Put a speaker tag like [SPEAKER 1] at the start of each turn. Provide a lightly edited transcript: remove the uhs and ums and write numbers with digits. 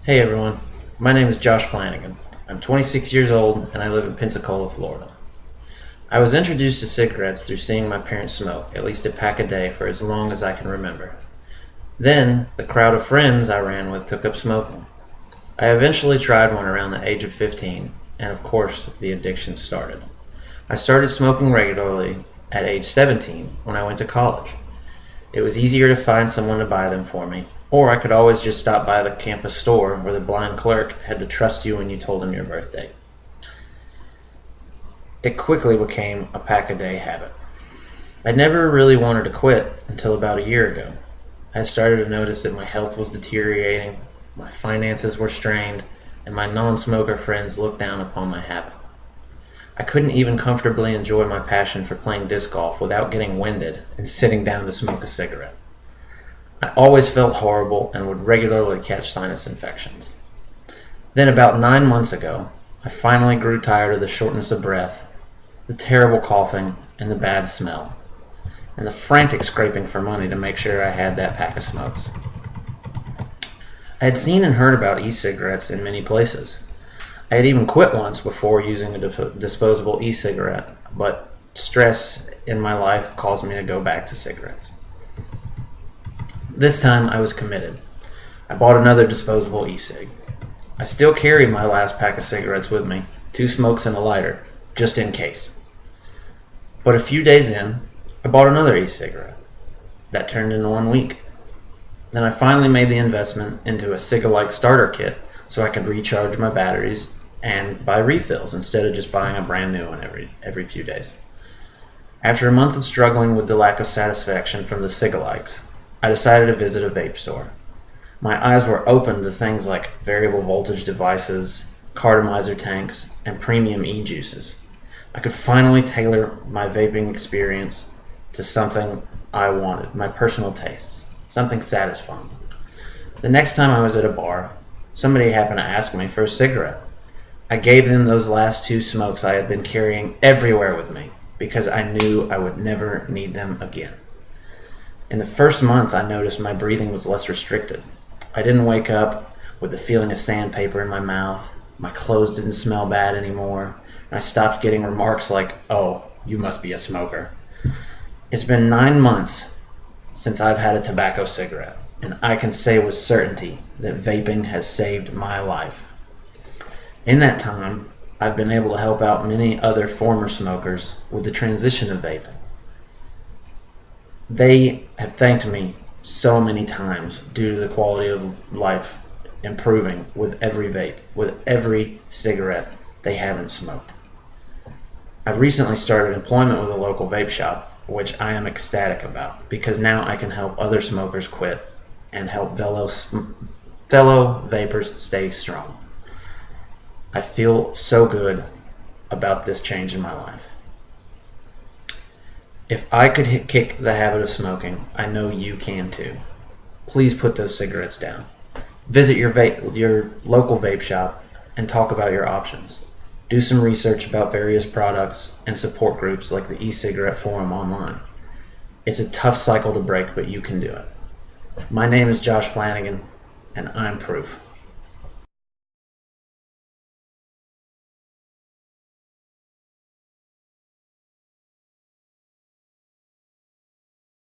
[SPEAKER 1] Hey everyone, my name is Josh Flanigan. I'm 26 years old and I live in Pensacola, Florida. I was introduced to cigarettes through seeing my parents smoke at least a pack a day for as long as I can remember. Then, the crowd of friends I ran with took up smoking. I eventually tried one around the age of 15, and of course, the addiction started. I started smoking regularly at age 17 when I went to college. It was easier to find someone to buy them for me, or I could always just stop by the campus store where the blind clerk had to trust you when you told him your birthday. It quickly became a pack a day habit. I never really wanted to quit until about a year ago. I started to notice that my health was deteriorating, my finances were strained, and my non-smoker friends looked down upon my habit. I couldn't even comfortably enjoy my passion for playing disc golf without getting winded and sitting down to smoke a cigarette. I always felt horrible and would regularly catch sinus infections. Then about 9 months ago, I finally grew tired of the shortness of breath, the terrible coughing, and the bad smell, and the frantic scraping for money to make sure I had that pack of smokes. I had seen and heard about e-cigarettes in many places. I had even quit once before using a disposable e-cigarette, but stress in my life caused me to go back to cigarettes. This time I was committed. I bought another disposable e-cig. I still carried my last pack of cigarettes with me, 2 smokes and a lighter, just in case. But a few days in, I bought another e-cigarette. That turned into 1 week. Then I finally made the investment into a cig-alike starter kit so I could recharge my batteries and buy refills instead of just buying a brand new one every few days. After a month of struggling with the lack of satisfaction from the cig-alikes, I decided to visit a vape store. My eyes were opened to things like variable voltage devices, cartomizer tanks, and premium e-juices. I could finally tailor my vaping experience to something I wanted, my personal tastes, something satisfying. The next time I was at a bar, somebody happened to ask me for a cigarette. I gave them those last 2 smokes I had been carrying everywhere with me because I knew I would never need them again. In the first month, I noticed my breathing was less restricted. I didn't wake up with the feeling of sandpaper in my mouth. My clothes didn't smell bad anymore. I stopped getting remarks like, "Oh, you must be a smoker." It's been 9 months since I've had a tobacco cigarette, and I can say with certainty that vaping has saved my life. In that time, I've been able to help out many other former smokers with the transition of vaping. They have thanked me so many times due to the quality of life improving with every vape, with every cigarette they haven't smoked. I recently started employment with a local vape shop, which I am ecstatic about because now I can help other smokers quit and help fellow vapors stay strong. I feel so good about this change in my life. If I could kick the habit of smoking, I know you can too. Please put those cigarettes down. Visit your local vape shop and talk about your options. Do some research about various products and support groups like the e-cigarette forum online. It's a tough cycle to break, but you can do it. My name is Josh Flanigan, and I'm proof.